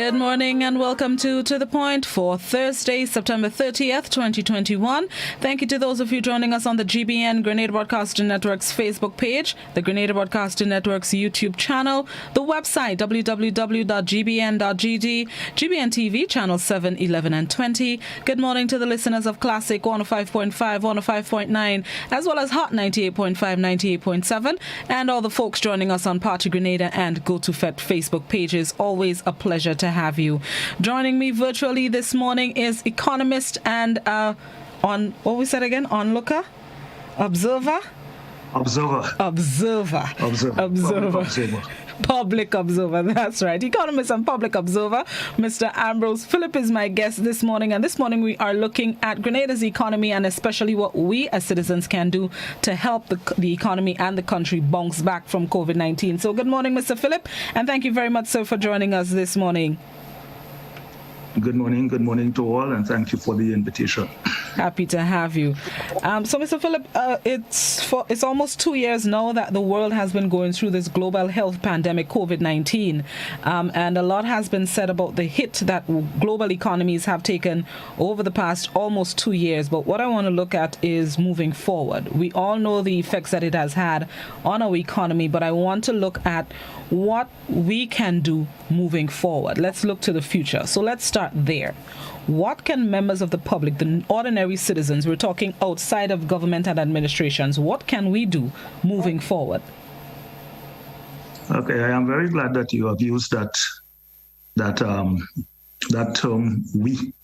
Good morning and welcome to The Point for Thursday, September 30th, 2021. Thank you to those of you joining us on the GBN Grenada Broadcasting Network's Facebook page, the Grenada Broadcasting Network's YouTube channel, the website www.gbn.gd, GBN TV channel 7, 11 and 20. Good morning to the listeners of Classic 105.5, 105.9, as well as Hot 98.5, 98.7, and all the folks joining us on Party Grenada and Go to Fet Facebook pages. Always a pleasure to have you. Joining me virtually this morning is economist and observer. Public observer, that's right. Economist and public observer, Mr. Ambrose Philip is my guest this morning. And this morning we are looking at Grenada's economy and especially what we as citizens can do to help the economy and the country bounce back from COVID-19. So good morning, Mr. Philip, and thank you very much, sir, for joining us this morning. Good morning to all, and thank you for the invitation. Happy to have you. So, Mr. Philip, it's almost 2 years now that the world has been going through this global health pandemic, COVID-19, and a lot has been said about the hit that global economies have taken over the past almost 2 years. But what I want to look at is moving forward. We all know the effects that it has had on our economy, but I want to look at what we can do moving forward. Let's look to the future. So let's start there. What can members of the public, the ordinary citizens, we're talking outside of government and administrations, what can we do moving forward? Okay, I am very glad that you have used that term "we,"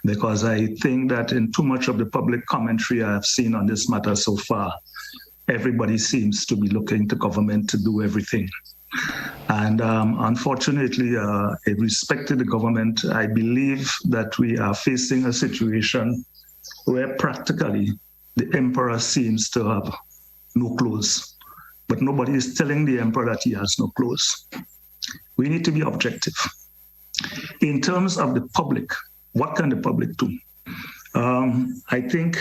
because I think that in too much of the public commentary I have seen on this matter so far, everybody seems to be looking to government to do everything. And unfortunately, in respect to the government, I believe that we are facing a situation where practically the emperor seems to have no clothes, but nobody is telling the emperor that he has no clothes. We need to be objective. In terms of the public, what can the public do? I think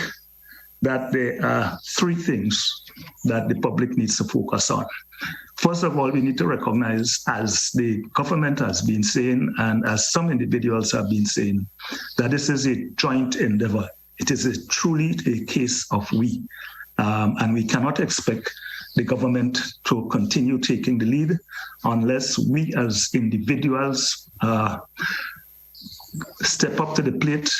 that there are three things that the public needs to focus on. First of all, we need to recognize, as the government has been saying, and as some individuals have been saying, that this is a joint endeavor. It is truly a case of we. And we cannot expect the government to continue taking the lead unless we as individuals step up to the plate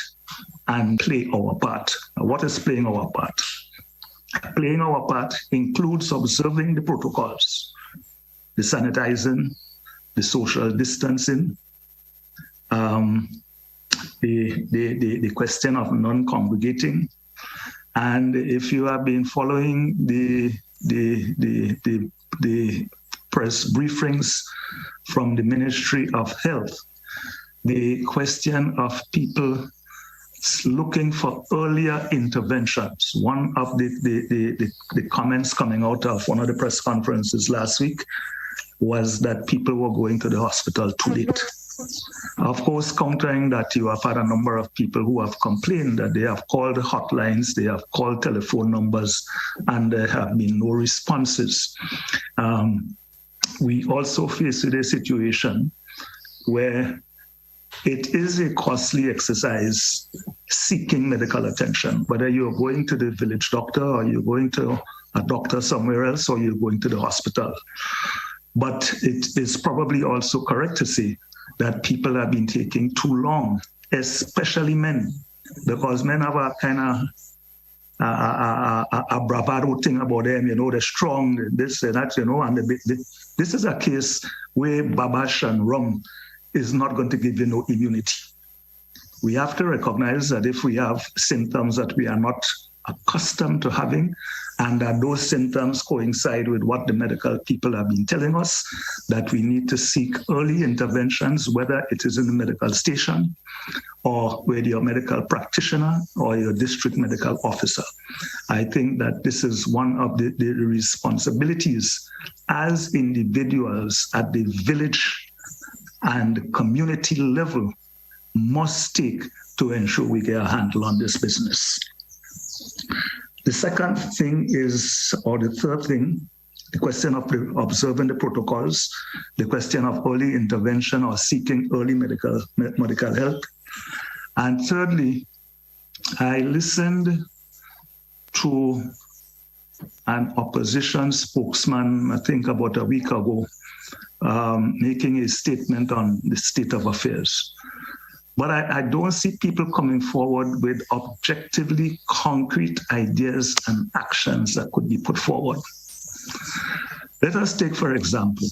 and play our part. What is playing our part? Playing our part includes observing the protocols, the sanitizing, the social distancing, the question of non-congregating. And if you have been following the press briefings from the Ministry of Health, the question of people looking for earlier interventions. One of the comments coming out of one of the press conferences last week was that people were going to the hospital too late. Of course, countering that, you have had a number of people who have complained that they have called hotlines, they have called telephone numbers, and there have been no responses. We also face with a situation where it is a costly exercise seeking medical attention, whether you're going to the village doctor or you're going to a doctor somewhere else or you're going to the hospital. But it is probably also correct to say that people have been taking too long, especially men, because men have a kind of a bravado thing about them, they're strong, this and that, and this is a case where babash and rum is not going to give you no immunity. We have to recognize that if we have symptoms that we are not accustomed to having, and that those symptoms coincide with what the medical people have been telling us, that we need to seek early interventions, whether it is in the medical station or with your medical practitioner or your district medical officer. I think that this is one of the responsibilities as individuals at the village and community level must take to ensure we get a handle on this business. The second thing is, or the third thing, the question of observing the protocols, the question of early intervention or seeking early medical help. And thirdly, I listened to an opposition spokesman, I think about a week ago, making a statement on the state of affairs. But I don't see people coming forward with objectively concrete ideas and actions that could be put forward. Let us take, for example,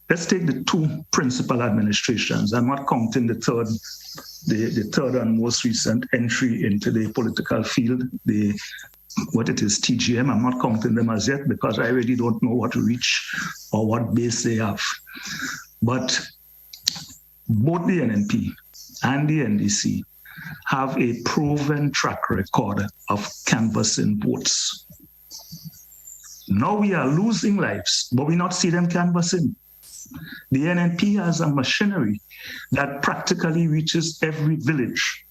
let's take the two principal administrations. I'm not counting the third and most recent entry into the political field, TGM. I'm not counting them as yet because I really don't know what reach or what base they have. But both the NNP and the NDC have a proven track record of canvassing votes. Now we are losing lives, but we not see them canvassing. The NNP has a machinery that practically reaches every village.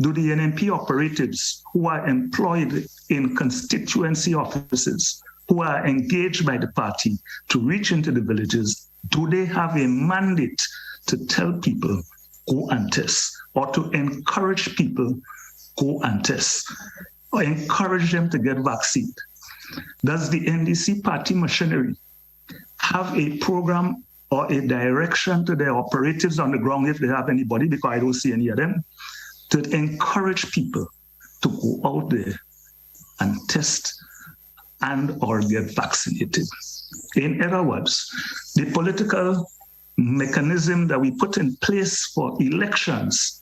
Do the NNP operatives who are employed in constituency offices, who are engaged by the party to reach into the villages, do they have a mandate to tell people, go and test, or to encourage people, go and test, or encourage them to get vaccine? Does the NDC party machinery have a program or a direction to their operatives on the ground, if they have anybody, because I don't see any of them, to encourage people to go out there and test and or get vaccinated? In other words, the political mechanism that we put in place for elections,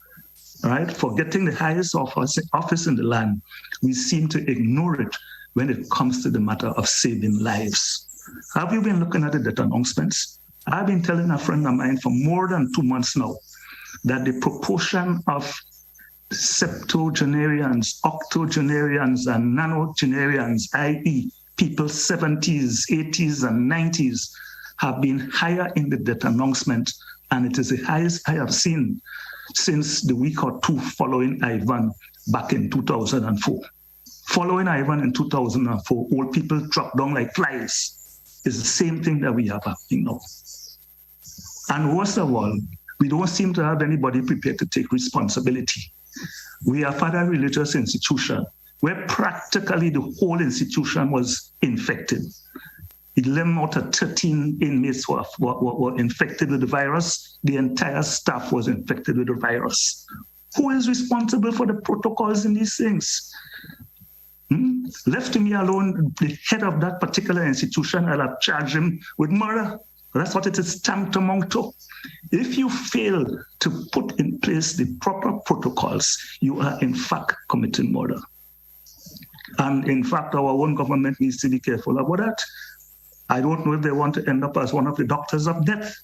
right, for getting the highest office in the land, we seem to ignore it when it comes to the matter of saving lives. Have you been looking at the death announcements? I've been telling a friend of mine for more than 2 months now that the proportion of septuagenarians, octogenarians, and nonagenarians, i.e. people 70s, 80s, and 90s, have been higher in the death announcement, and it is the highest I have seen since the week or two following Ivan back in 2004. Following Ivan in 2004, old people dropped down like flies. It's the same thing that we have happening now. And worst of all, we don't seem to have anybody prepared to take responsibility. We are a religious institution where practically the whole institution was infected. 11 out of 13 inmates were infected with the virus. The entire staff was infected with the virus. Who is responsible for the protocols in these things? Left to me alone, the head of that particular institution, I'll have charged him with murder. That's what it is tantamount to. If you fail to put in place the proper protocols, you are in fact committing murder. And in fact, our own government needs to be careful about that. I don't know if they want to end up as one of the doctors of death.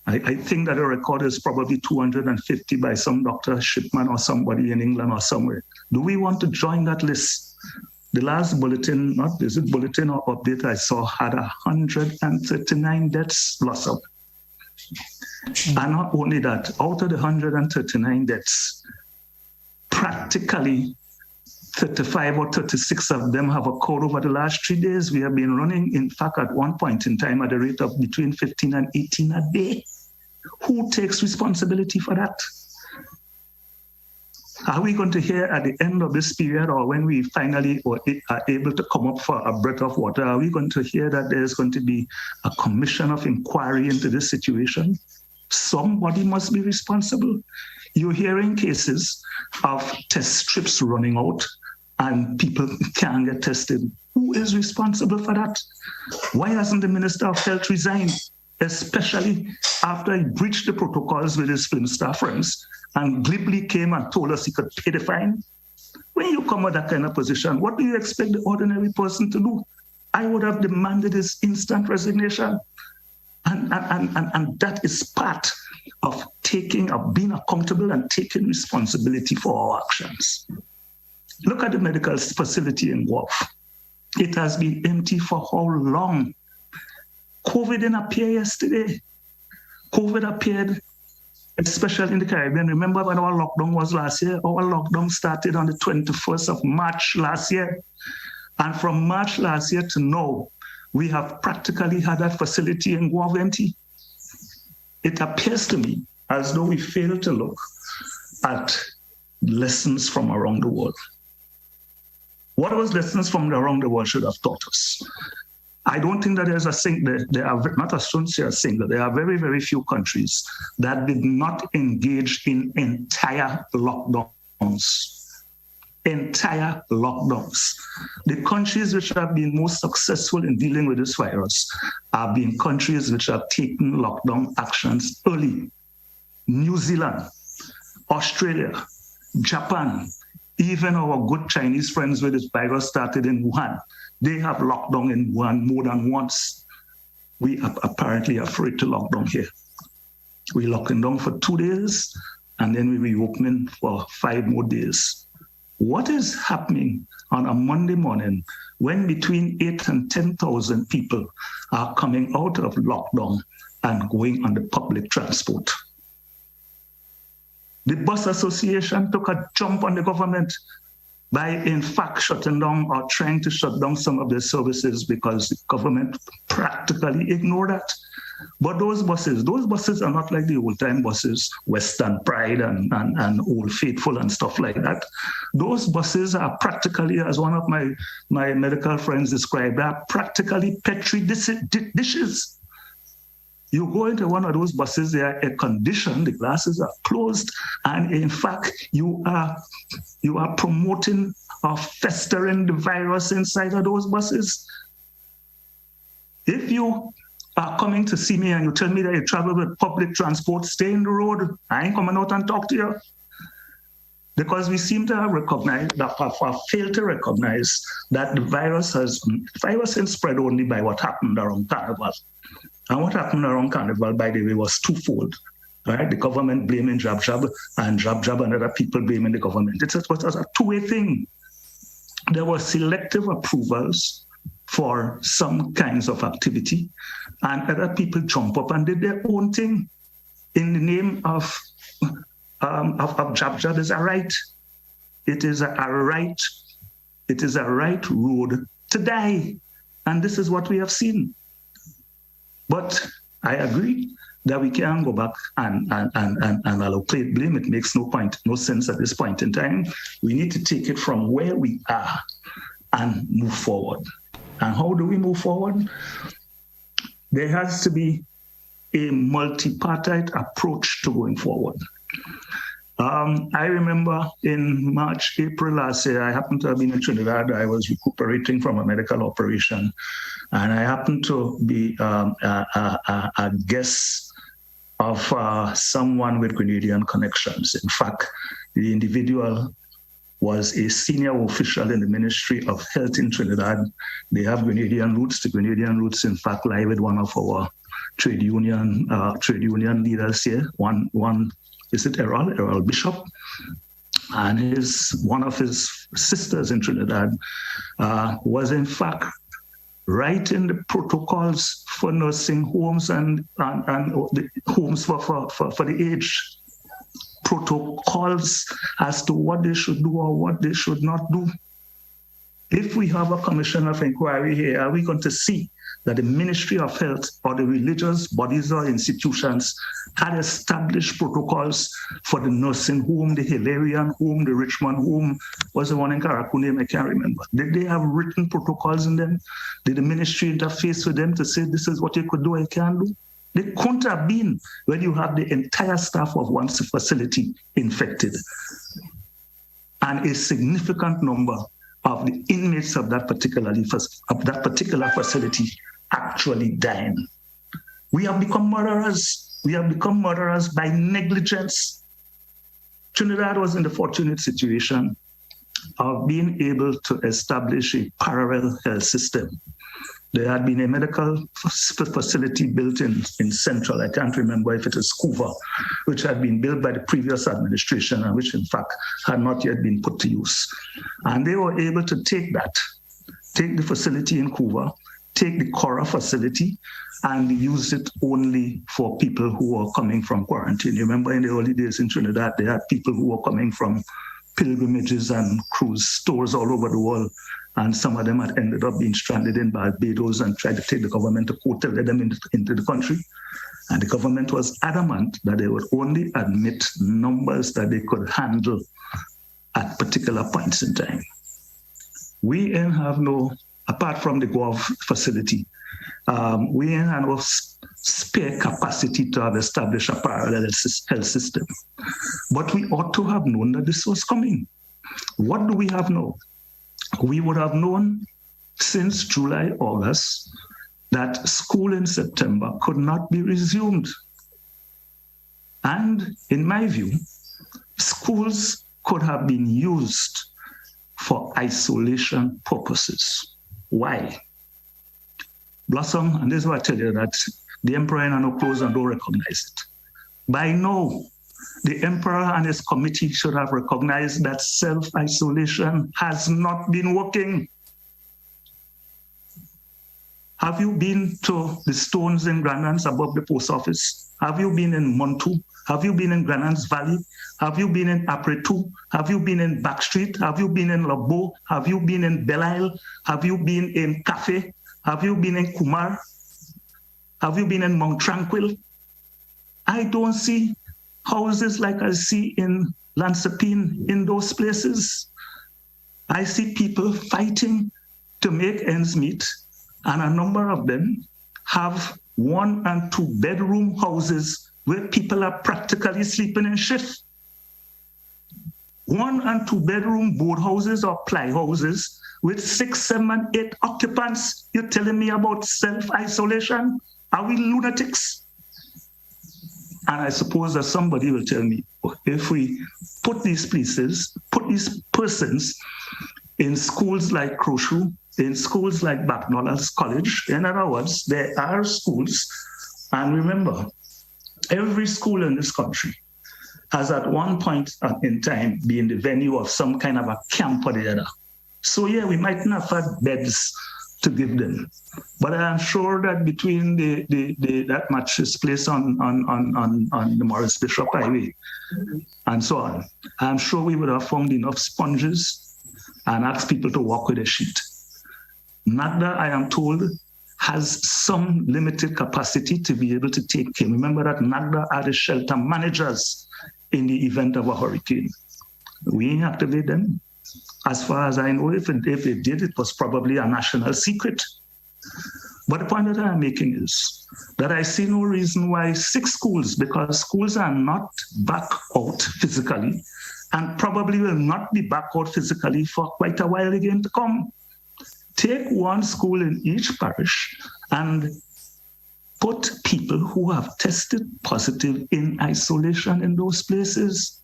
I think that the record is probably 250 by some Dr. Shipman or somebody in England or somewhere. Do we want to join that list? The last bulletin, bulletin or update I saw, had 139 deaths lost up. And not only that, out of the 139 deaths, practically 35 or 36 of them have occurred over the last 3 days. We have been running, in fact, at one point in time at a rate of between 15 and 18 a day. Who takes responsibility for that? Are we going to hear at the end of this period, or when we finally are able to come up for a breath of water, are we going to hear that there's going to be a commission of inquiry into this situation? Somebody must be responsible. You're hearing cases of test strips running out and people can't get tested. Who is responsible for that? Why hasn't the Minister of Health resigned, especially after he breached the protocols with his film star friends and glibly came and told us he could pay the fine? When you come with that kind of position, what do you expect the ordinary person to do? I would have demanded his instant resignation. And that is part of being accountable and taking responsibility for our actions. Look at the medical facility in Guelph. It has been empty for how long? COVID didn't appear yesterday. COVID appeared, especially in the Caribbean. Remember when our lockdown was last year? Our lockdown started on the 21st of March last year. And from March last year to now, we have practically had that facility in Guave empty. It appears to me as though we fail to look at lessons from around the world. What those lessons from around the world should have taught us? I don't think that there are not a single, there are very, very few countries that did not engage in entire lockdowns. Entire lockdowns. The countries which have been most successful in dealing with this virus have been countries which have taken lockdown actions early. New Zealand, Australia, Japan, even our good Chinese friends where this virus started in Wuhan, they have locked down in Wuhan more than once. We are apparently afraid to lock down here. We're locking down for 2 days, and then we're reopening for 5 more days. What is happening on a Monday morning when between 8 and 10,000 people are coming out of lockdown and going on the public transport? The Bus Association took a jump on the government by, in fact, shutting down or trying to shut down some of their services because the government practically ignored that. But those buses are not like the old-time buses, Western Pride and Old Faithful and stuff like that. Those buses are practically, as one of my medical friends described, are practically Petri dishes. You go into one of those buses, they are air-conditioned, the glasses are closed, and in fact, you are promoting or festering the virus inside of those buses. If you are coming to see me and you tell me that you travel with public transport, stay in the road. I ain't coming out and talk to you. Because we seem to have recognized, failed to recognize that the virus isn't spread only by what happened around Carnival. And what happened around Carnival, by the way, was twofold. Right? The government blaming Jab and Jab and other people blaming the government. It was a two-way thing. There were selective approvals for some kinds of activity, and other people jump up and did their own thing in the name of Jab is a right. It is a right. It is a right road to die, and this is what we have seen. But I agree that we can't go back and allocate blame. It makes no sense at this point in time. We need to take it from where we are and move forward. And how do we move forward? There has to be a multipartite approach to going forward. I remember in March, April last year, I happened to have been in Trinidad. I was recuperating from a medical operation, and I happened to be a guest of someone with Grenadian connections. In fact, the individual was a senior official in the Ministry of Health in Trinidad. They have Grenadian roots. The Grenadian roots, in fact, lie with one of our trade union leaders here. One is it Errol Bishop, and one of his sisters in Trinidad was in fact writing the protocols for nursing homes and the homes for the aged. Protocols as to what they should do or what they should not do. If we have a commission of inquiry here, are we going to see that the Ministry of Health or the religious bodies or institutions had established protocols for the nursing home, the Hilarion home, the Richmond home, was the one in Karakuni, I can't remember. Did they have written protocols in them? Did the ministry interface with them to say this is what you could do, I can't do? They couldn't have been when you have the entire staff of one facility infected and a significant number of the inmates of that particular facility actually dying. We have become murderers. We have become murderers by negligence. Trinidad was in the fortunate situation of being able to establish a parallel health system. There had been a medical facility built in Central, I can't remember if it is Couva, which had been built by the previous administration and which in fact had not yet been put to use. And they were able to take the facility in Couva, take the Cora facility and use it only for people who were coming from quarantine. You remember in the early days in Trinidad, they had people who were coming from pilgrimages and cruise stores all over the world. and some of them had ended up being stranded in Barbados and tried to take the government to court to let them into the country. And the government was adamant that they would only admit numbers that they could handle at particular points in time. We ain't have no, apart from the Gov facility, we ain't have no spare capacity to have established a parallel health system. But we ought to have known that this was coming. What do we have now? We would have known since July, August, that school in September could not be resumed. And in my view, schools could have been used for isolation purposes. Why? Blossom, and this is what I tell you, that the emperor ain't no clothes and don't recognize it. By now, the emperor and his committee should have recognized that self-isolation has not been working. Have you been to the stones in Granans above the post office? Have you been in Montu? Have you been in Granans Valley? Have you been in Apretu? Have you been in Backstreet? Have you been in Labo? Have you been in Belle Isle? Have you been in Cafe? Have you been in Kumar? Have you been in Mount Tranquil? I don't see houses like I see in Lansepine in those places. I see people fighting to make ends meet, and a number of them have 1 and 2 bedroom houses where people are practically sleeping in shifts. 1 and 2 bedroom board houses or ply houses with 6, 7, and 8 occupants. You're telling me about self-isolation? Are we lunatics? And I suppose that somebody will tell me, if we put these places, put these persons in schools like Croshu, in schools like McDonald's College, in other words, there are schools, and remember, every school in this country has at one point in time been the venue of some kind of a camp or the other. So yeah, we might not have had beds to give them, but I'm sure that between that mattress place on the Morris Bishop Highway and so on, I'm sure we would have found enough sponges and asked people to walk with a sheet. NACDA, I am told, has some limited capacity to be able to take care. Remember that NACDA are the shelter managers in the event of a hurricane. We ain't activate them. As far as I know, if it did, it was probably a national secret. But the point that I'm making is that I see no reason why 6 schools, because schools are not back out physically and probably will not be back out physically for quite a while again to come. Take 1 school in each parish and put people who have tested positive in isolation in those places.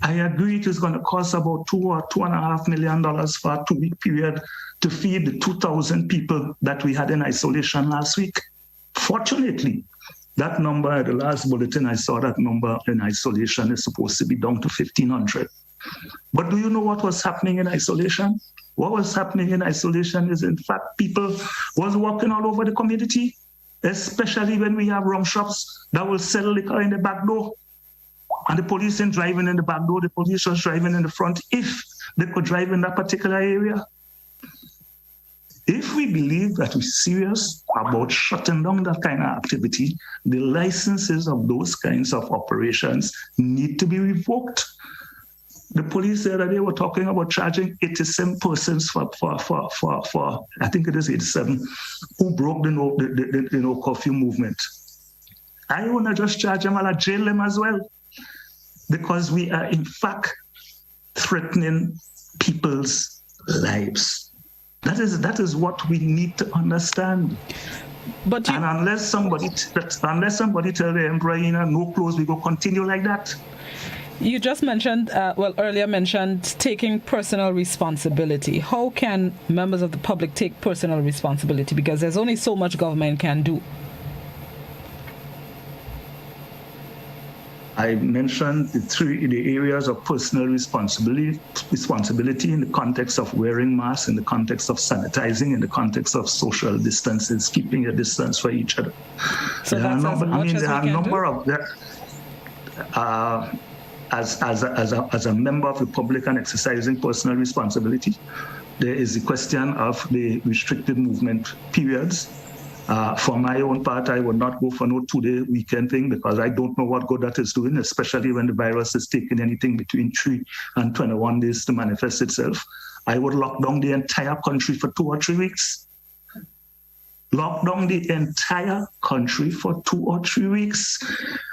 I agree it is going to cost about $2 or $2.5 million for a 2-week period to feed the 2,000 people that we had in isolation last week. Fortunately, that number at the last bulletin, I saw that number in isolation is supposed to be down to 1,500. But do you know what was happening in isolation? What was happening in isolation is, in fact, people was walking all over the community, especially when we have rum shops that will sell liquor in the back door. And the police ain't driving in the back door, the police was driving in the front if they could drive in that particular area. If we believe that we're serious about shutting down that kind of activity, the licenses of those kinds of operations need to be revoked. The police said that they were talking about charging 87 persons for I think it is 87, who broke the no curfew movement. I want to just charge them and jail them as well, because we are in fact threatening people's lives. That is what we need to understand. And unless somebody tell the emperor, no clothes, we go continue like that. You just mentioned, earlier mentioned taking personal responsibility. How can members of the public take personal responsibility? Because there's only so much government can do. I mentioned the areas of personal responsibility in the context of wearing masks, in the context of sanitizing, in the context of social distances, keeping a distance for each other. So there are a number of that. As a member of the public and exercising personal responsibility, there is the question of the restricted movement periods. For my own part, I would not go for no 2-day weekend thing because I don't know what good that is doing, especially when the virus is taking anything between 3 and 21 days to manifest itself. I would lock down the entire country for 2 or 3 weeks. Lock down the entire country for 2 or 3 weeks.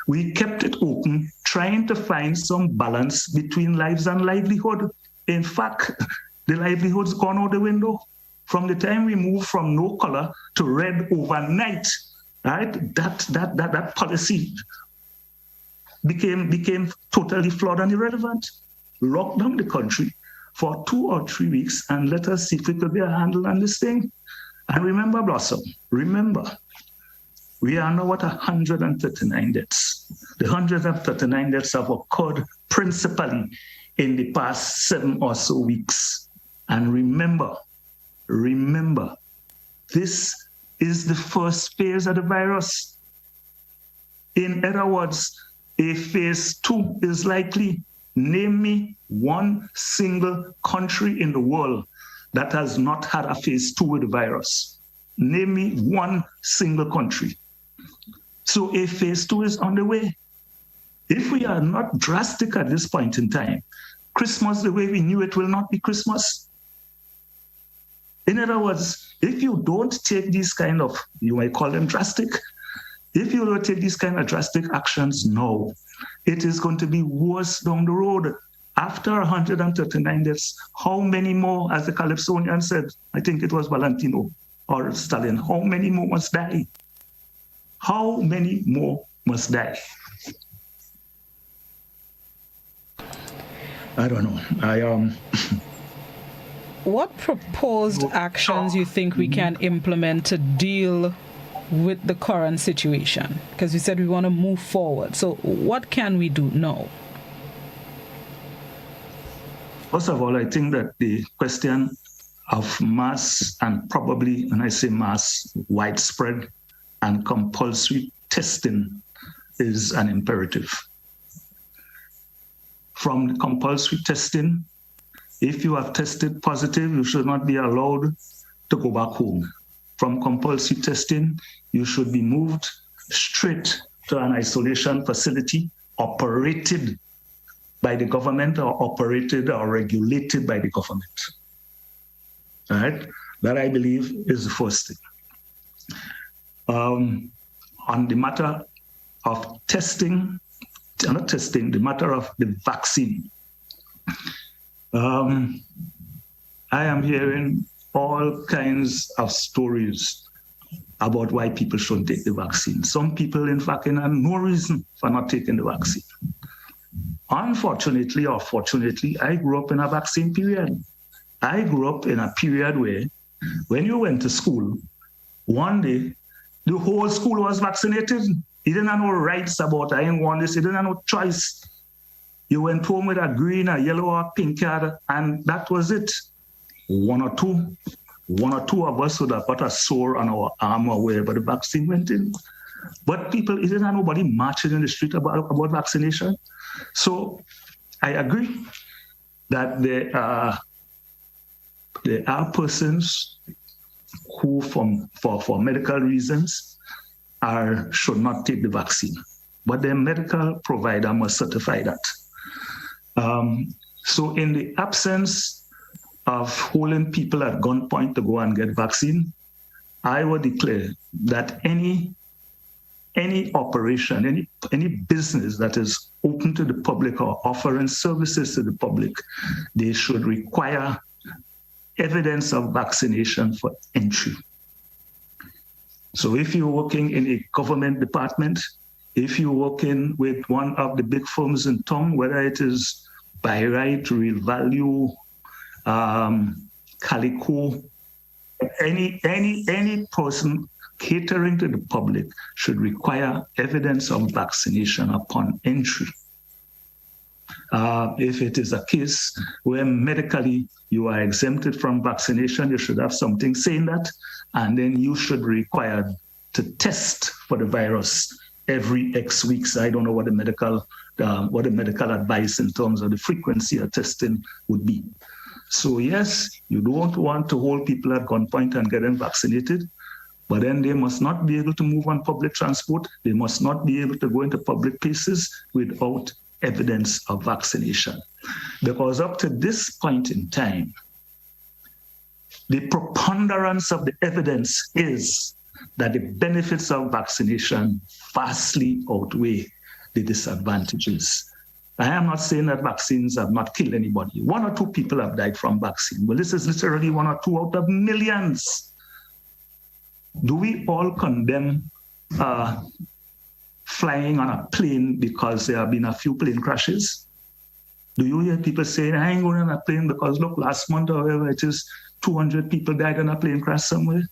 We kept it open, trying to find some balance between lives and livelihood. In fact, the livelihood's gone out the window. From the time we moved from no color to red overnight, right? That policy became totally flawed and irrelevant. Lock down the country for 2 or 3 weeks and let us see if we could be a handle on this thing. And remember, Blossom, remember, we are now at 139 deaths. The 139 deaths have occurred principally in the past 7 or so weeks. And remember, this is the first phase of the virus. In other words, a phase 2 is likely. Name me one single country in the world that has not had a phase 2 with the virus. Name me one single country. So a phase 2 is on the way. If we are not drastic at this point in time, Christmas, the way we knew it, will not be Christmas. In other words, if you don't take these kind of, you might call them drastic, if you don't take these kind of drastic actions now, it is going to be worse down the road. After 139 deaths, how many more, as the Calypsonian said, I think it was Valentino or Stalin, how many more must die? How many more must die? I don't know. What proposed actions you think we can implement to deal with the current situation? Because we said we want to move forward. So what can we do now? First of all, I think that the question of mass and probably, when I say mass, widespread and compulsory testing is an imperative. From the compulsory testing, if you have tested positive, you should not be allowed to go back home. From compulsory testing, you should be moved straight to an isolation facility operated by the government or operated or regulated by the government. All right? That, I believe, is the first thing. On the matter of testing, not testing, the matter of the vaccine. I am hearing all kinds of stories about why people shouldn't take the vaccine. Some people, in fact, have no reason for not taking the vaccine. Unfortunately or fortunately, I grew up in a vaccine period. I grew up in a period where when you went to school, one day, the whole school was vaccinated. You didn't have no rights about, I didn't want this, you didn't have no choice. You went home with a green, a yellow, or pink card, and that was it. One or two of us would have got a sore on our arm or wherever the vaccine went in. But people, it didn't have nobody marching in the street about vaccination. So I agree that there are persons who, for medical reasons, should not take the vaccine. But their medical provider must certify that. So in the absence of holding people at gunpoint to go and get vaccine, I would declare that any operation, any business that is open to the public or offering services to the public, they should require evidence of vaccination for entry. So if you're working in a government department, if you're working with one of the big firms in town, whether it is By Right, Real Value, Calico, any person catering to the public should require evidence of vaccination upon entry. If it is a case where medically you are exempted from vaccination, you should have something saying that, and then you should be required to test for the virus every X weeks. I don't know what the medical advice in terms of the frequency of testing would be. So yes, you don't want to hold people at gunpoint and get them vaccinated, but then they must not be able to move on public transport. They must not be able to go into public places without evidence of vaccination. Because up to this point in time, the preponderance of the evidence is that the benefits of vaccination vastly outweigh the disadvantages. I am not saying that vaccines have not killed anybody. 1 or 2 people have died from vaccine. Well, this is literally 1 or 2 out of millions. Do we all condemn flying on a plane because there have been a few plane crashes? Do you hear people saying, I ain't going on a plane because look, last month or whatever it is, 200 people died in a plane crash somewhere?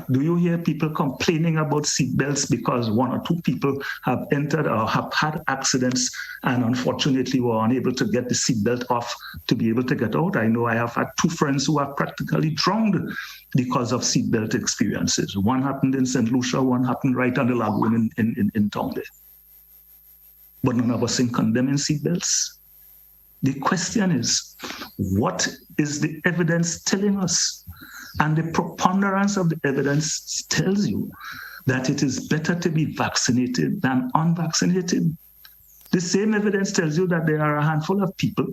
Do you hear people complaining about seatbelts because 1 or 2 people have entered or have had accidents and unfortunately were unable to get the seatbelt off to be able to get out? I know I have had 2 friends who have practically drowned because of seatbelt experiences. One happened in St. Lucia, one happened right on the lagoon in town there. But none of us in condemning seatbelts. The question is, what is the evidence telling us? And the preponderance of the evidence tells you that it is better to be vaccinated than unvaccinated. The same evidence tells you that there are a handful of people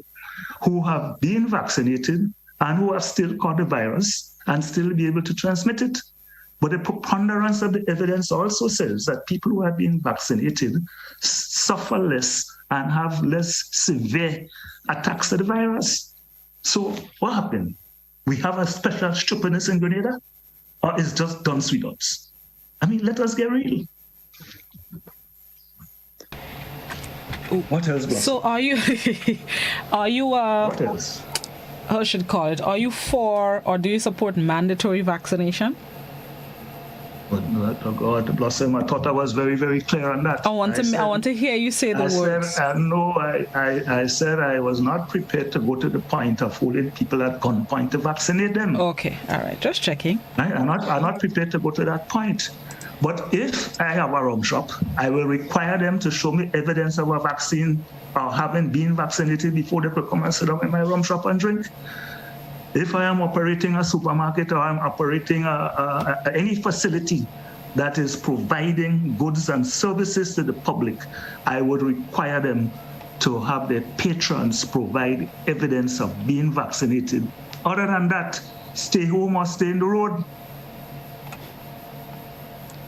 who have been vaccinated and who have still caught the virus and still be able to transmit it. But the preponderance of the evidence also says that people who have been vaccinated suffer less and have less severe attacks of the virus. So what happened? We have a special stupidness in Grenada, or it's just dumb sweethearts? I mean, let us get real. What else, boss? So are you, what else? How should I call it? Are you for or do you support mandatory vaccination? Oh God, Blossom, I thought I was very, very clear on that. I want to hear you say the words. I said I was not prepared to go to the point of holding people at gunpoint to vaccinate them. Okay, all right, just checking. I'm not prepared to go to that point. But if I have a rum shop, I will require them to show me evidence of a vaccine or having been vaccinated before they could come and sit down in my rum shop and drink. If I am operating a supermarket or I'm operating any facility that is providing goods and services to the public, I would require them to have their patrons provide evidence of being vaccinated. Other than that, stay home or stay in the road.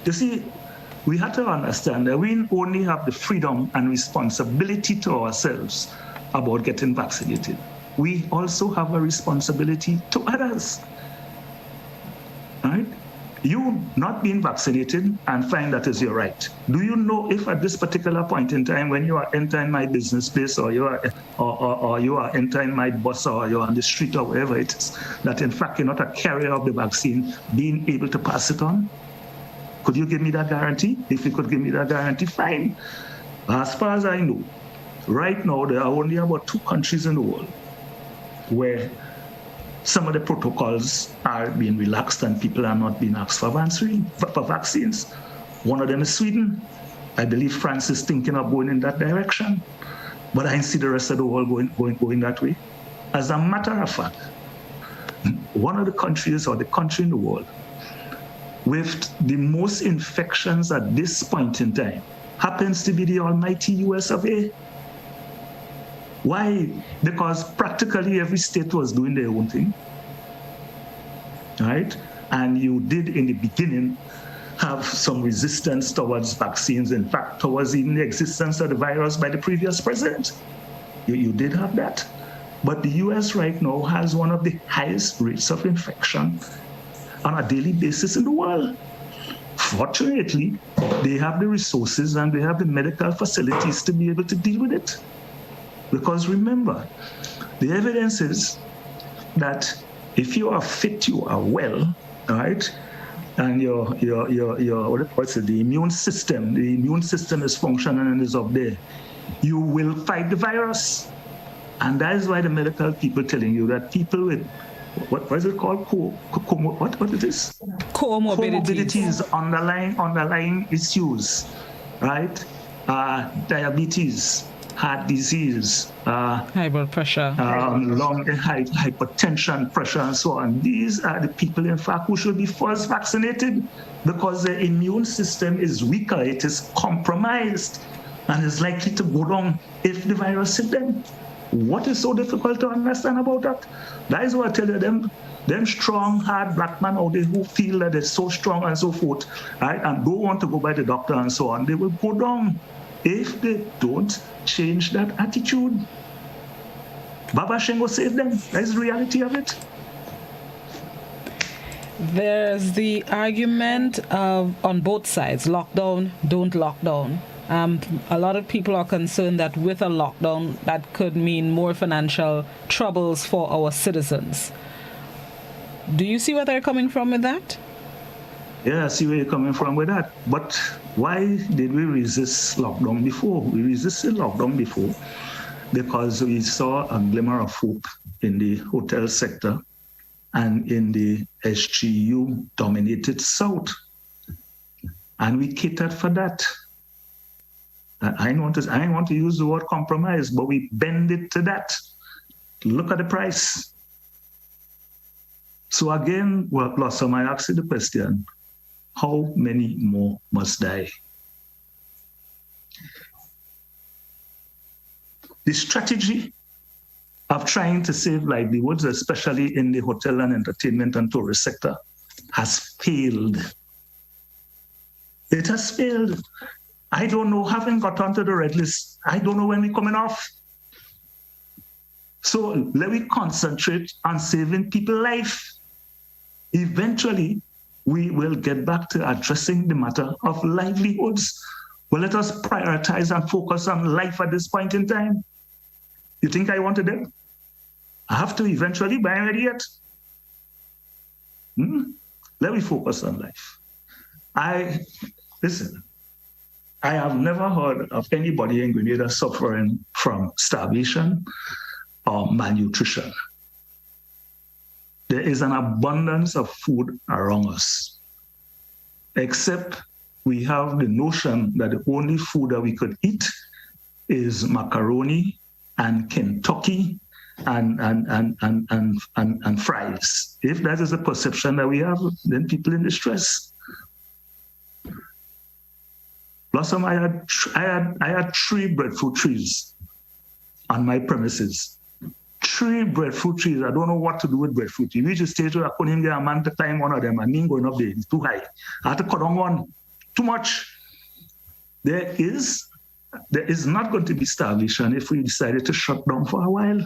You see, we have to understand that we only have the freedom and responsibility to ourselves about getting vaccinated. We also have a responsibility to others, right? You not being vaccinated and find that is your right. Do you know if at this particular point in time, when you are entering my business place or you are entering my bus or you're on the street or wherever it is, that in fact you're not a carrier of the vaccine, being able to pass it on? Could you give me that guarantee? If you could give me that guarantee, fine. As far as I know, right now there are only about 2 countries in the world where some of the protocols are being relaxed and people are not being asked for vaccines. One of them is Sweden. I believe France is thinking of going in that direction, but I see the rest of the world going that way. As a matter of fact, one of the countries or the country in the world with the most infections at this point in time happens to be the almighty US of A. Why? Because practically every state was doing their own thing, right? And you did in the beginning have some resistance towards vaccines, in fact, towards even the existence of the virus by the previous president. You did have that. But the US right now has one of the highest rates of infection on a daily basis in the world. Fortunately, they have the resources and they have the medical facilities to be able to deal with it. Because remember, the evidence is that if you are fit, you are well, right? And the immune system is functioning and is up there, you will fight the virus. And that is why the medical people telling you that people with what is it called? What it is? Comorbidities, underlying issues, right? Diabetes, heart disease, high blood pressure, hypertension, pressure, and so on. These are the people, in fact, who should be first vaccinated because their immune system is weaker, it is compromised, and is likely to go down if the virus hit them. What is so difficult to understand about that? That is what I tell you, them strong, hard black men out there who feel that they're so strong and so forth, right, and don't want to go by the doctor and so on, they will go down if they don't change that attitude. Baba Shingo saved them. That's the reality of it. There's the argument of, on both sides, lockdown, don't lockdown. A lot of people are concerned that with a lockdown, that could mean more financial troubles for our citizens. Do you see where they're coming from with that? Yeah, I see where you're coming from with that. But why did we resist lockdown before? We resisted lockdown before because we saw a glimmer of hope in the hotel sector and in the SGU-dominated South. And we catered for that. I don't want to use the word compromise, but we bend it to that. Look at the price. So again, Blossom, I ask you the question, how many more must die? The strategy of trying to save livelihoods, especially in the hotel and entertainment and tourist sector, has failed. It has failed. I don't know, having got onto the red list, I don't know when we're coming off. So let me concentrate on saving people's life. Eventually, we will get back to addressing the matter of livelihoods. Well, let us prioritize and focus on life at this point in time. You think I want to do? I have to eventually, but I'm ready yet. Let me focus on life. Listen, I have never heard of anybody in Grenada suffering from starvation or malnutrition. There is an abundance of food around us, except we have the notion that the only food that we could eat is macaroni and Kentucky and fries. If that is the perception that we have, then people in distress. Blossom, I had 3 breadfruit trees on my premises. 3 breadfruit trees. I don't know what to do with breadfruit. You reach a stage where I couldn't get a man to climb one of them and me going up there. It's too high. I had to cut on one. Too much. There is not going to be starvation if we decided to shut down for a while.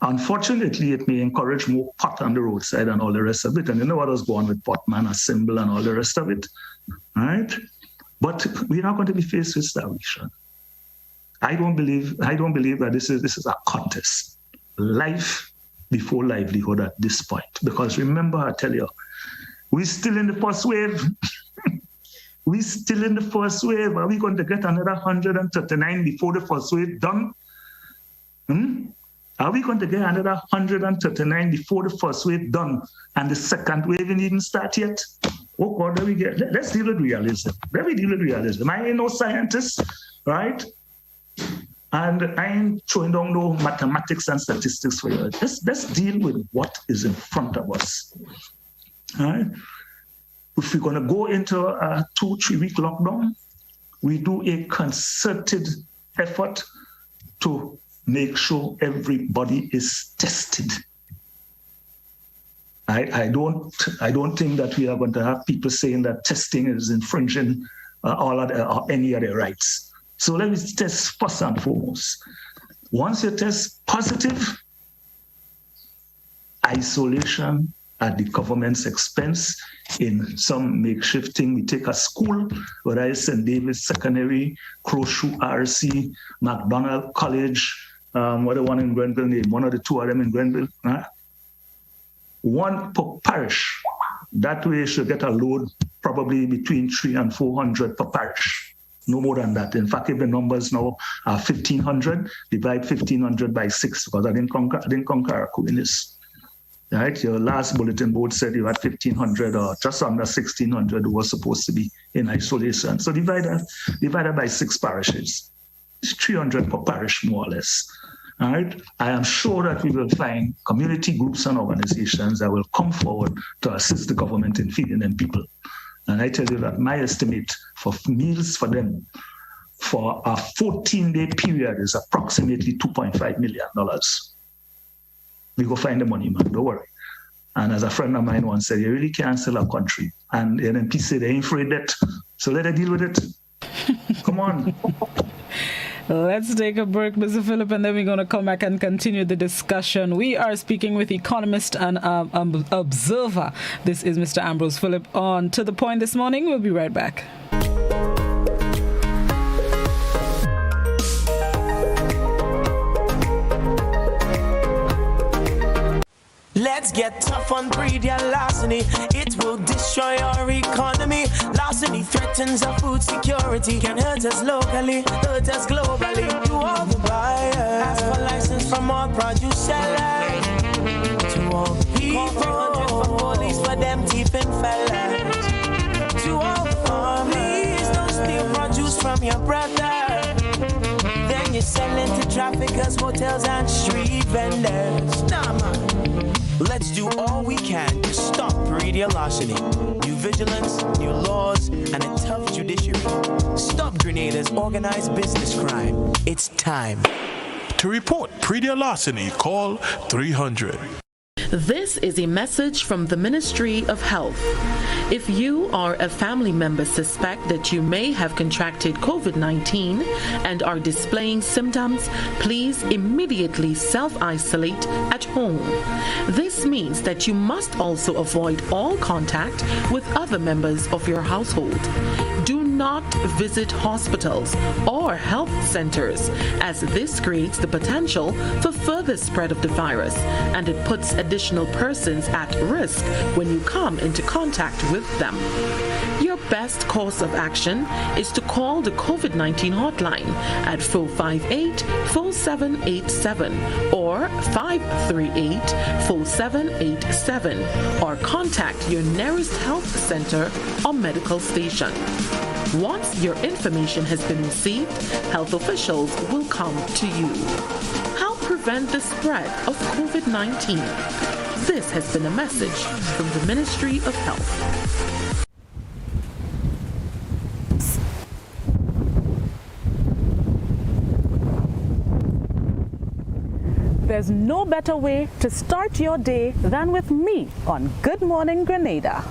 Unfortunately, it may encourage more pot on the roadside and all the rest of it. And you know what was going on with Potman, a symbol, and all the rest of it. Right? But we're not going to be faced with starvation. I don't believe that this is a contest. Life before livelihood at this point. Because remember, I tell you, we're still in the first wave. We're still in the first wave. Are we going to get another 139 before the first wave done? Are we going to get another 139 before the first wave done and the second wave didn't even start yet? Oh God, let's deal with realism. Let me deal with realism. I ain't no scientist, right? And I ain't throwing down no mathematics and statistics for you. Let's deal with what is in front of us. All right? If we're going to go into a 2-3 week lockdown, we do a concerted effort to make sure everybody is tested. I don't think that we are going to have people saying that testing is infringing any of their rights. So let me test first and foremost. Once you test positive, isolation at the government's expense in some makeshift thing. We take a school, whether it's St. David's Secondary, Crowshoe RC, McDonald College, what the one in Grenville name, one of the 2 of them in Grenville. Huh? One per parish. That way you should get a load probably between 300 and 400 per parish. No more than that. In fact, if the numbers now are 1,500, divide 1,500 by 6, because I didn't conquer Arakuinis. Right? Your last bulletin board said you had 1,500 or just under 1,600 who was supposed to be in isolation. So divide that by 6 parishes. It's 300 per parish, more or less. All right. I am sure that we will find community groups and organizations that will come forward to assist the government in feeding them people. And I tell you that my estimate for meals for them for a 14-day period is approximately $2.5 million. We go find the money, man. Don't worry. And as a friend of mine once said, you really can't sell a country. And the NMP say they ain't afraid that. So let her deal with it. Come on. Let's take a break, Mr. Philip, and then we're going to come back and continue the discussion. We are speaking with economist and observer. This is Mr. Ambrose Philip on To The Point this morning. We'll be right back. Let's get tough on breed larceny. It will destroy our economy. Larceny threatens our food security. Can hurt us locally, hurt us globally. To all the buyers, ask for license from all produce sellers. To all people, 300 for police for them thieving fellas. To all farmers, please don't steal produce from your brother. Then you're selling to traffickers, hotels and street vendors. Nah, man. Let's do all we can to stop breed larceny. New vigilance, new laws, and a tough judiciary. Stop Grenada's organized business crime. It's time. To report breed larceny, call 300. This is a message from the Ministry of Health. If you or a family member suspect that you may have contracted COVID-19 and are displaying symptoms, please immediately self-isolate at home. This means that you must also avoid all contact with other members of your household. Do not visit hospitals or health centers, as this creates the potential for further spread of the virus, and it puts additional persons at risk when you come into contact with them. Your best course of action is to call the COVID-19 hotline at 458-4787 or 538-4787, or contact your nearest health center or medical station. Once your information has been received, health officials will come to you. Help prevent the spread of COVID-19. This has been a message from the Ministry of Health. There's no better way to start your day than with me on Good Morning Grenada.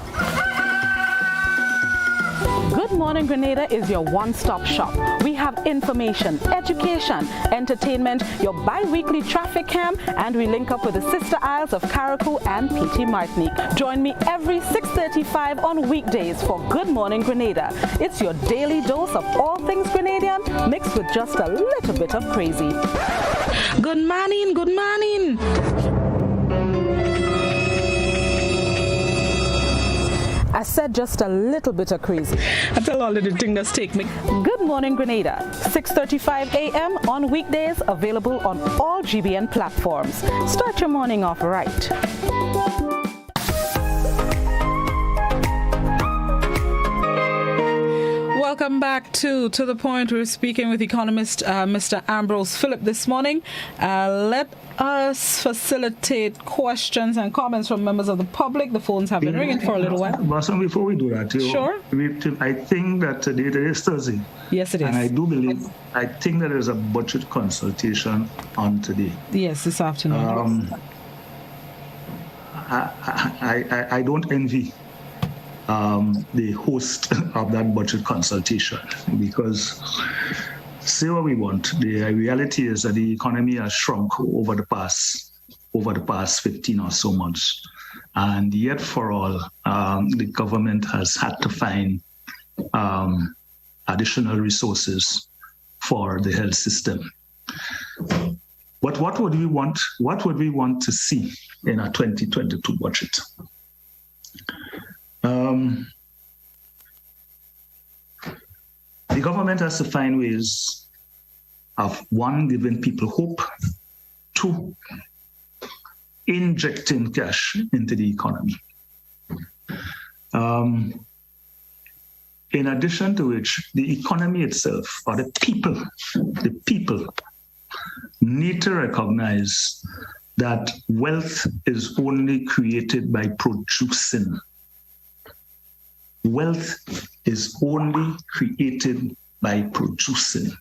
Good Morning Grenada is your one-stop shop. We have information, education, entertainment, your bi-weekly traffic cam, and we link up with the sister isles of Carriacou and PT Martinique. Join me every 6:35 on weekdays for Good Morning Grenada. It's your daily dose of all things Grenadian, mixed with just a little bit of crazy. Good morning, good morning. I said just a little bit of crazy. I tell all of the things that's take me. Good Morning Grenada, 6:35 a.m. on weekdays, available on all GBN platforms. Start your morning off right. Welcome back to The Point. We're speaking with economist Mr. Ambrose Philip this morning. Let us facilitate questions and comments from members of the public. The phones have been ringing for a little while. But before we do that, Sure. I think that today is Thursday. Yes, it is. And I think that there's a budget consultation on today. Yes, this afternoon. I don't envy the host of that budget consultation, because say what we want, the reality is that the economy has shrunk over the past 15 or so months, and yet for all, the government has had to find additional resources for the health system. But what would we want? What would we want to see in our 2022 budget? The government has to find ways of, one, giving people hope, two, injecting cash into the economy. in addition to which, the economy itself, or the people need to recognize that wealth is only created by producing. Wealth is only created by producing.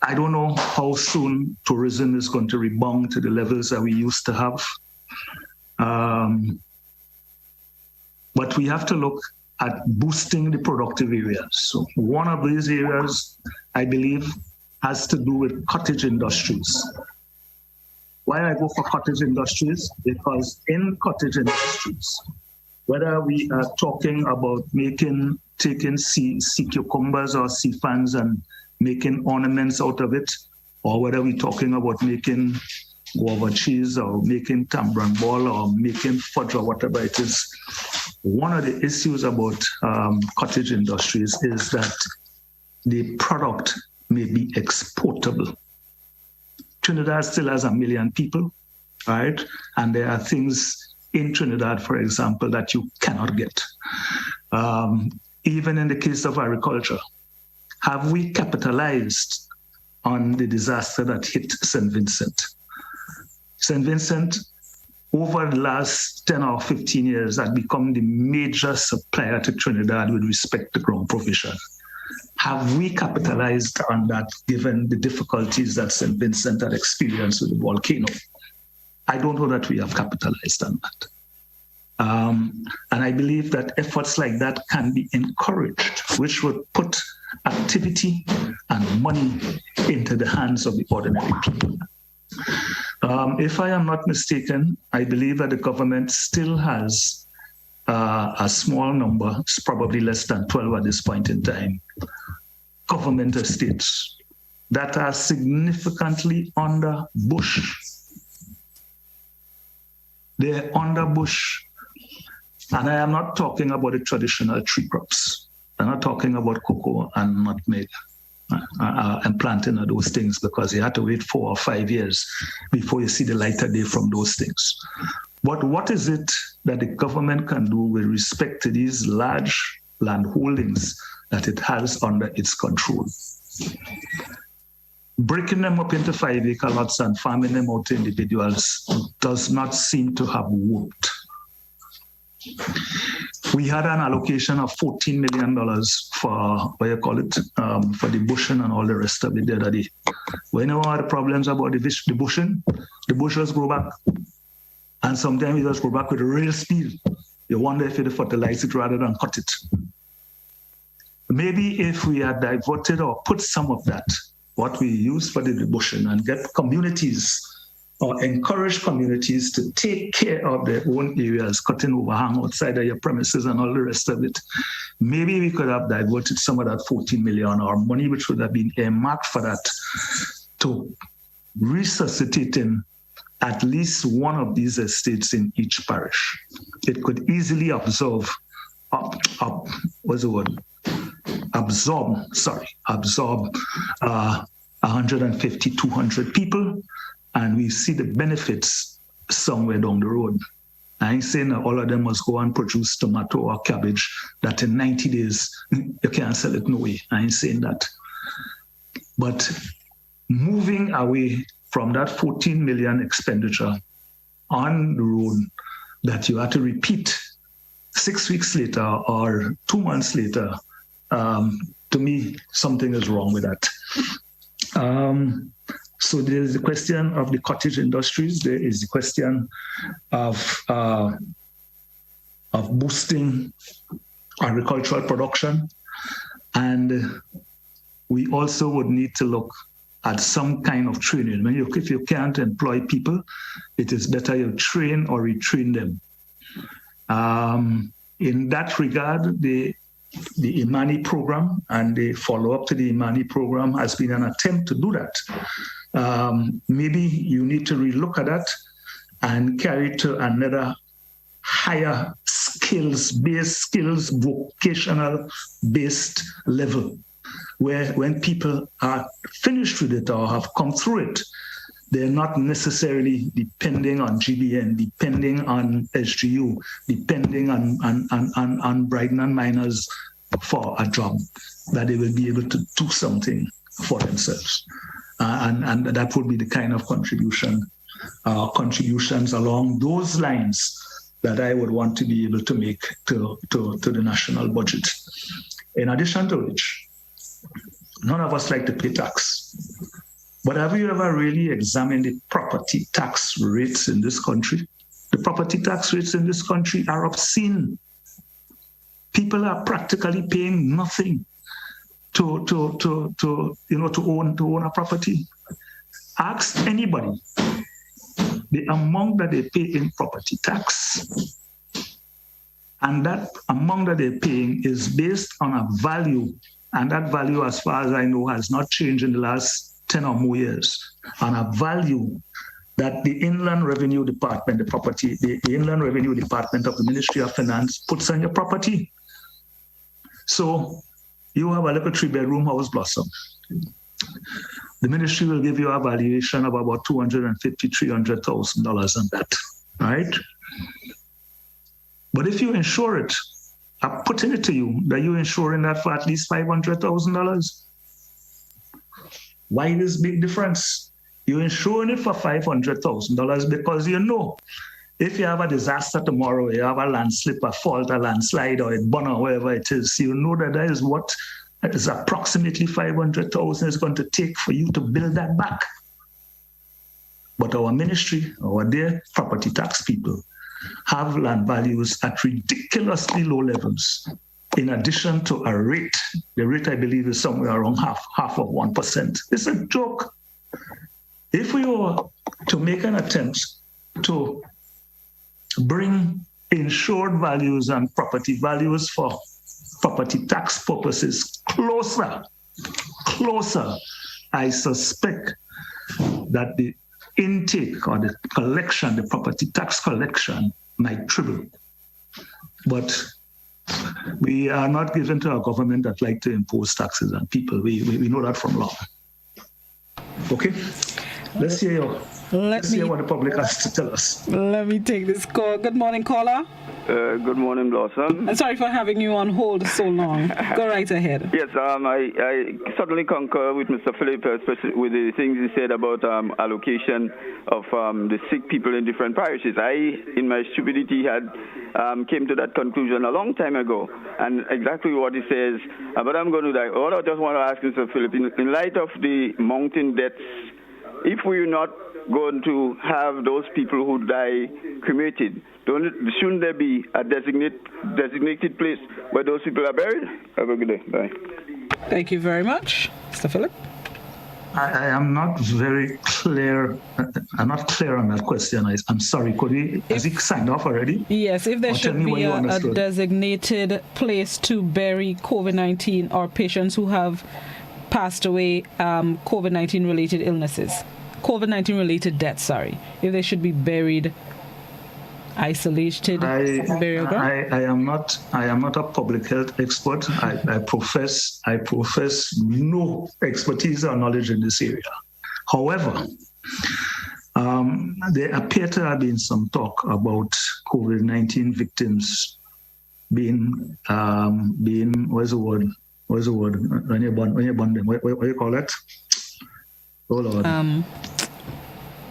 I don't know how soon tourism is going to rebound to the levels that we used to have. But we have to look at boosting the productive areas. So one of these areas, I believe, has to do with cottage industries. Why I go for cottage industries? Because in cottage industries, whether we are talking about taking sea cucumbers or sea fans and making ornaments out of it, or whether we're talking about making guava cheese or making tambran ball or making fudge or whatever it is, one of the issues about cottage industries is that the product may be exportable. Trinidad still has 1 million people, right? And there are things in Trinidad, for example, that you cannot get. Even in the case of agriculture, have we capitalized on the disaster that hit St. Vincent? St. Vincent, over the last 10 or 15 years, had become the major supplier to Trinidad with respect to ground provision. Have we capitalized on that given the difficulties that St. Vincent had experienced with the volcano? I don't know that we have capitalized on that. And I believe that efforts like that can be encouraged, which would put activity and money into the hands of the ordinary people. If I am not mistaken, I believe that the government still has a small number, it's probably less than 12 at this point in time, government estates that are significantly under bush. They're under bush. And I am not talking about the traditional tree crops. I'm not talking about cocoa and nutmeg and planting of those things, because you have to wait 4 or 5 years before you see the light of day from those things. But what is it that the government can do with respect to these large land holdings that it has under its control? Breaking them up into 5-acre lots and farming them out to individuals does not seem to have worked. We had an allocation of $14 million for, for the bushing and all the rest of it the other day. We know all the problems about the bushing. The bushes grow back. And sometimes it just grow back with a real speed. You wonder if it fertilize it rather than cut it. Maybe if we had diverted or put some of that, what we use for the bushing, and get communities or encourage communities to take care of their own areas, cutting overhang outside of your premises and all the rest of it. Maybe we could have diverted some of that 14 million or money which would have been earmarked for that to resuscitating at least one of these estates in each parish. It could easily absorb 150, 200 people, and we see the benefits somewhere down the road. I ain't saying that all of them must go and produce tomato or cabbage that in 90 days you can't sell it, no way. I ain't saying that. But moving away from that 14 million expenditure on the road that you have to repeat 6 weeks later or 2 months later, to me, something is wrong with that. So there's the question of the cottage industries. There is the question of boosting agricultural production. And we also would need to look at some kind of training. If you can't employ people, it is better you train or retrain them. In that regard, the Imani program and the follow-up to the Imani program has been an attempt to do that. Maybe you need to relook at that and carry to another higher skills-based, vocational-based level, where when people are finished with it or have come through it, they're not necessarily depending on GBN, depending on SGU, depending on Brighton and Miners for a job, that they will be able to do something for themselves. And that would be the kind of contributions along those lines that I would want to be able to make to the national budget. In addition to which, none of us like to pay tax. But have you ever really examined the property tax rates in this country? The property tax rates in this country are obscene. People are practically paying nothing to own a property. Ask anybody the amount that they pay in property tax, and that amount that they're paying is based on a value, and that value, as far as I know, has not changed in the last 10 or more years, on a value that the Inland Revenue Department, the Inland Revenue Department of the Ministry of Finance puts on your property. So you have a little 3-bedroom house, Blossom. The ministry will give you a valuation of about $250,000, $300,000 on that, right? But if you insure it, I'm putting it to you that you're insuring that for at least $500,000. Why this big difference? You're insuring it for $500,000 because you know if you have a disaster tomorrow, you have a landslip, a fault, a landslide, or a burn, or wherever it is, you know that is what is approximately $500,000 is going to take for you to build that back. But our ministry, our dear property tax people, have land values at ridiculously low levels. In addition to a rate, the rate I believe is somewhere around half of 1%. It's a joke. If we were to make an attempt to bring insured values and property values for property tax purposes closer, I suspect that the intake or the collection, the property tax collection, might triple. But we are not given to a government that like to impose taxes on people. We know that from law. Okay? Let's hear what the public has to tell us. Let me take this call. Good morning, caller. Good morning, Blossom. I'm sorry for having you on hold so long. Go right ahead. Yes, I certainly concur with Mr. Philip, especially with the things he said about allocation of the sick people in different parishes. I, in my stupidity, had came to that conclusion a long time ago, and exactly what he says. But I'm going to die. What I just want to ask Mr. Philip, in light of the mounting deaths, if we're not going to have those people who die cremated, shouldn't there be a designated place where those people are buried? Have a good day. Bye. Thank you very much. Mr. Philip? I am not very clear. I'm not clear on that question. I'm sorry. Has he signed off already? Yes, if there should be a designated place to bury COVID-19 or patients who have passed away COVID-19 related illnesses. COVID-19 related deaths, sorry. If they should be buried, isolated burial ground? I am not a public health expert. I profess no expertise or knowledge in this area. However, there appear to have been some talk about COVID-19 victims being what's the word? When you burn them, what do you call that? Oh Lord.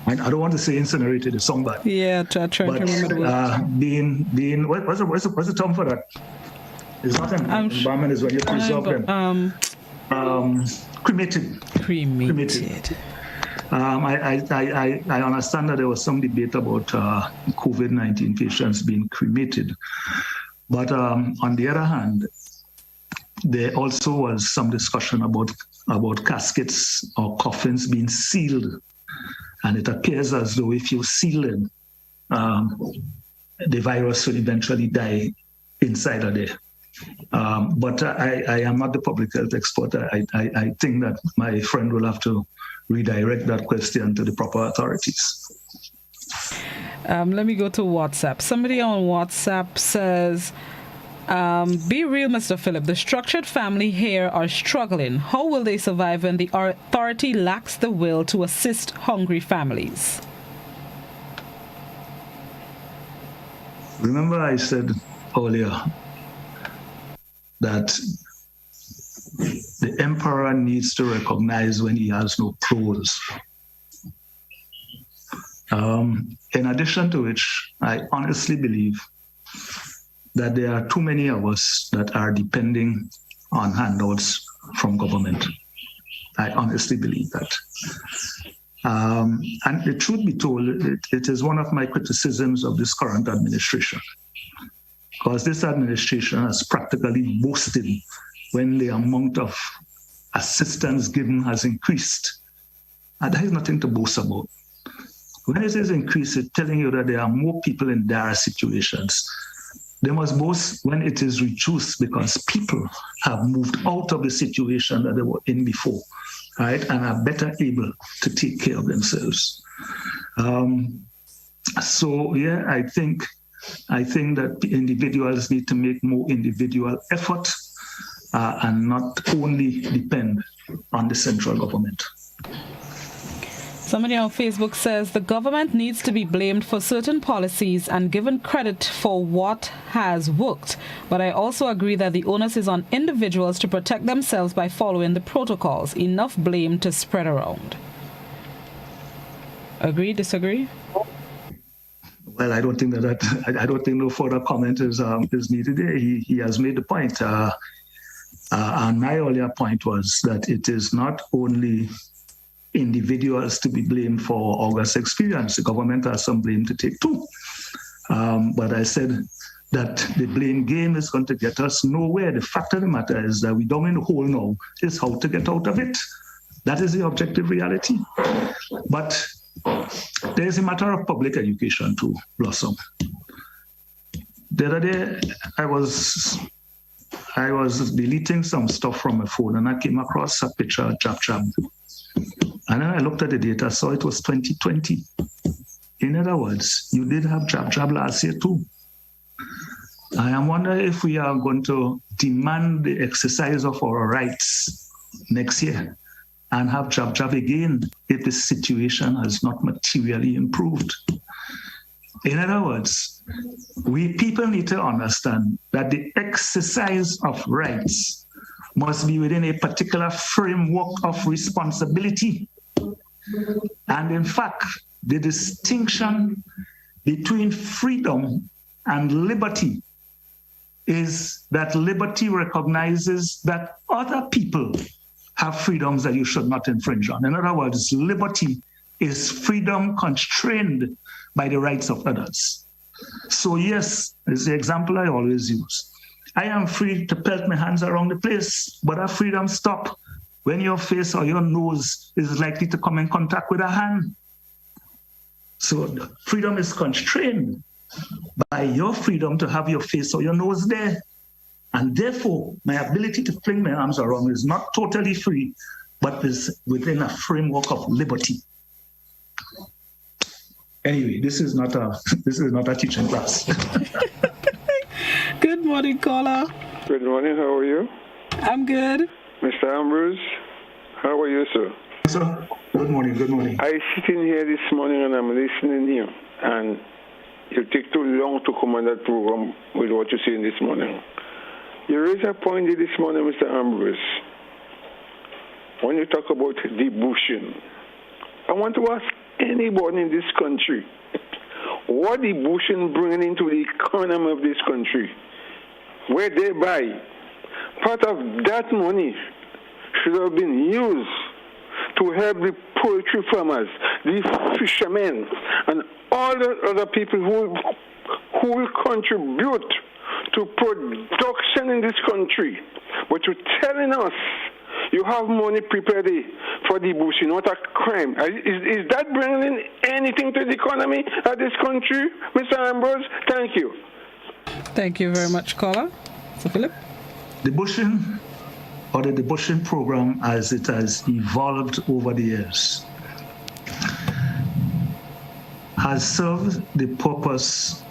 I don't want to say incinerated. It's somebody. Yeah, try to remember the word. What's the term for that? It's not an environment. Is when you preserve them. Cremated. I understand that there was some debate about COVID-19 patients being cremated, but on the other hand, there also was some discussion about caskets or coffins being sealed. And it appears as though if you seal them, the virus will eventually die inside of there. But I am not the public health expert. I think that my friend will have to redirect that question to the proper authorities. Let me go to WhatsApp. Somebody on WhatsApp says, Be real, Mr. Philip. The structured family here are struggling. How will they survive when the authority lacks the will to assist hungry families? Remember I said earlier that the emperor needs to recognize when he has no pros. In addition to which, I honestly believe that there are too many of us that are depending on handouts from government. I honestly believe that. And the truth be told, it is one of my criticisms of this current administration, because this administration has practically boasted when the amount of assistance given has increased. And there is nothing to boast about. When it is increased, it's telling you that there are more people in dire situations. They must boast when it is reduced because people have moved out of the situation that they were in before, right, and are better able to take care of themselves. So yeah, I think that individuals need to make more individual effort and not only depend on the central government. Somebody on Facebook says the government needs to be blamed for certain policies and given credit for what has worked. But I also agree that the onus is on individuals to protect themselves by following the protocols. Enough blame to spread around. Agree, disagree? Well, I don't think I don't think no further comment is needed there. He has made the point. And my earlier point was that it is not only individuals to be blamed for August experience. The government has some blame to take too. But I said that the blame game is going to get us nowhere. The fact of the matter is that we don't in the hole now. It's how to get out of it. That is the objective reality. But there is a matter of public education too, Blossom. The other day, I was deleting some stuff from my phone and I came across a picture of Jab Jab. And then I looked at the data, saw it was 2020. In other words, you did have Jab Jab last year too. I am wondering if we are going to demand the exercise of our rights next year and have Jab Jab again if the situation has not materially improved. In other words, we people need to understand that the exercise of rights must be within a particular framework of responsibility. And in fact, the distinction between freedom and liberty is that liberty recognizes that other people have freedoms that you should not infringe on. In other words, liberty is freedom constrained by the rights of others. So yes, it's the example I always use. I am free to pelt my hands around the place, but that freedom stops when your face or your nose is likely to come in contact with a hand. So freedom is constrained by your freedom to have your face or your nose there. And therefore, my ability to fling my arms around is not totally free, but is within a framework of liberty. Anyway, this is not a teaching class. Good morning, caller. Good morning, how are you? I'm good. Mr. Ambrose, how are you, sir? Sir, good morning, good morning. I sit in here this morning and I'm listening here, and you take too long to come on that program with what you're saying this morning. You raised a point this morning, Mr. Ambrose, when you talk about debushing. I want to ask anybody in this country, what debushing bringing into the economy of this country? Where they buy, part of that money should have been used to help the poultry farmers, the fishermen, and all the other people who will contribute to production in this country. But you're telling us you have money prepared for debushing. What a crime. Is that bringing anything to the economy of this country, Mr. Ambrose? Thank you. Thank you very much, caller. So, Philip? Debushing, or the debushing program as it has evolved over the years, has served the purpose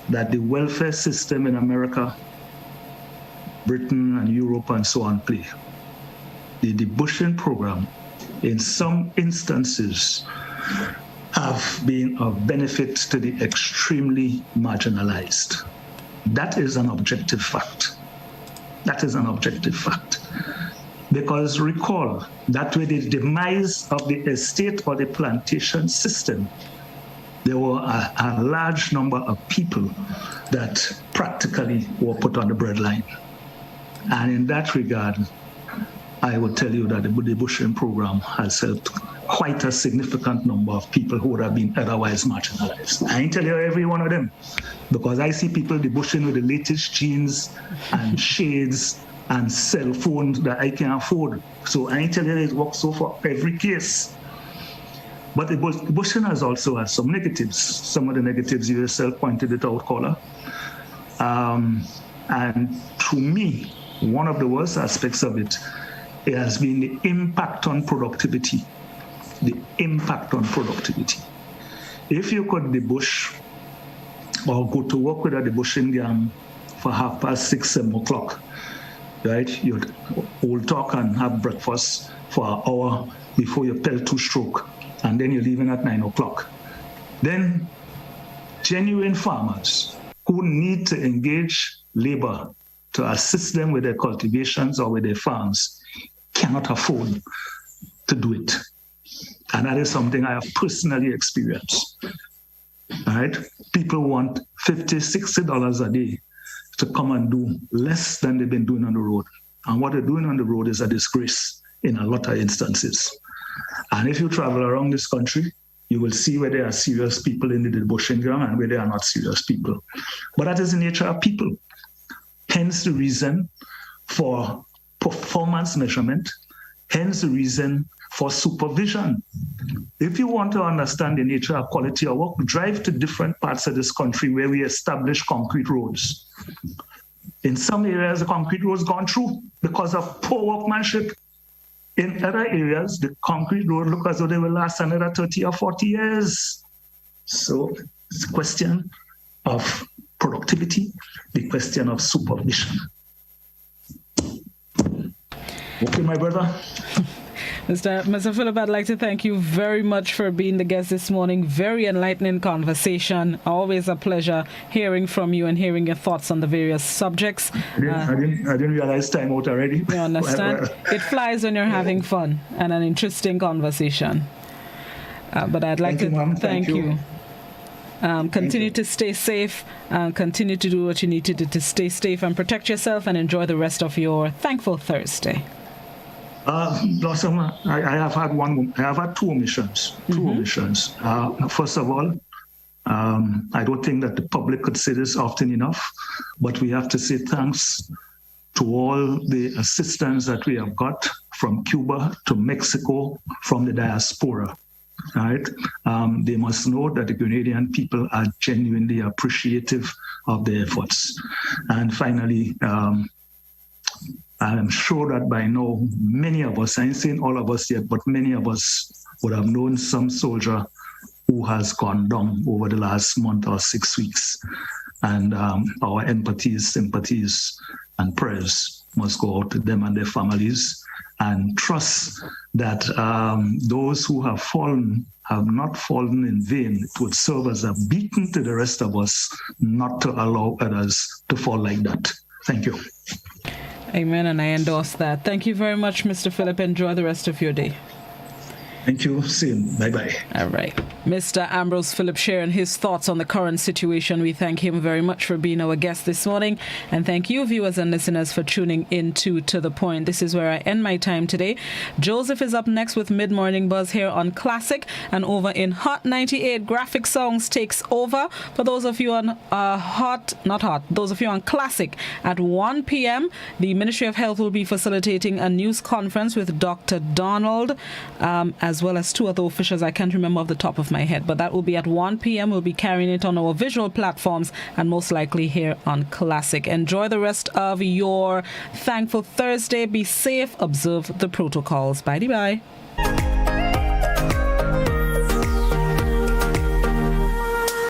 that the welfare system in America Britain and Europe and so on play. The debushing program, in some instances, have been of benefit to the extremely marginalized. That is an objective fact. That is an objective fact. Because recall that with the demise of the estate or the plantation system, there were a large number of people that practically were put on the breadline. And in that regard, I would tell you that the debushing program has helped quite a significant number of people who would have been otherwise marginalized. I ain't tell you every one of them, because I see people debushing with the latest jeans and shades and cell phones that I can afford. So I ain't tell you it works so for every case. But the debushing has also had some negatives. Some of the negatives you yourself pointed it out, caller. And to me, one of the worst aspects of it has been the impact on productivity. The impact on productivity. If you could debush or go to work with a debushing gang for 6:30, 7 o'clock, right? You'd all talk and have breakfast for an hour before you tell two stroke, and then you're leaving at 9 o'clock. Then genuine farmers who need to engage labor to assist them with their cultivations or with their farms cannot afford to do it. And that is something I have personally experienced. All right? People want $50, $60 a day to come and do less than they've been doing on the road. And what they're doing on the road is a disgrace in a lot of instances. And if you travel around this country, you will see where there are serious people in the debushing ground and where there are not serious people. But that is the nature of people. Hence the reason for performance measurement, hence the reason for supervision. If you want to understand the nature of quality of work, drive to different parts of this country where we establish concrete roads. In some areas, the concrete roads gone through because of poor workmanship. In other areas, the concrete road look as though they will last another 30 or 40 years. So it's a question of productivity, the question of supervision. Okay, my brother. Mr. Philip, I'd like to thank you very much for being the guest this morning. Very enlightening conversation. Always a pleasure hearing from you and hearing your thoughts on the various subjects. I didn't realize time out already. You understand? It flies when you're having fun and an interesting conversation. But I'd like to thank you. Continue to stay safe. Continue to do what you need to do to stay safe and protect yourself, and enjoy the rest of your Thankful Thursday. Blossom, I have had two omissions. First of all, I don't think that the public could say this often enough, but we have to say thanks to all the assistance that we have got from Cuba to Mexico, from the diaspora. Right? They must know that the Grenadian people are genuinely appreciative of their efforts. And finally, I am sure that by now, many of us, I ain't saying all of us yet, but many of us would have known some soldier who has gone down over the last month or 6 weeks. And our empathies, sympathies, and prayers must go out to them and their families, and trust that those who have fallen have not fallen in vain. It would serve as a beacon to the rest of us not to allow others to fall like that. Thank you. Amen, and I endorse that. Thank you very much, Mr. Philip. Enjoy the rest of your day. Thank you. See you. Bye-bye. All right. Mr. Ambrose Philip sharing his thoughts on the current situation. We thank him very much for being our guest this morning. And thank you, viewers and listeners, for tuning in To The Point. This is where I end my time today. Joseph is up next with Mid-Morning Buzz here on Classic. And over in Hot 98, Graphic Songs takes over. For those of you on those of you on Classic, at 1 p.m., the Ministry of Health will be facilitating a news conference with Dr. Donald, as well as two other officials I can't remember off the top of my head, but that will be at 1 p.m. We'll be carrying it on our visual platforms and most likely here on Classic. Enjoy the rest of your Thankful Thursday. Be safe. Observe the protocols. Bye-bye.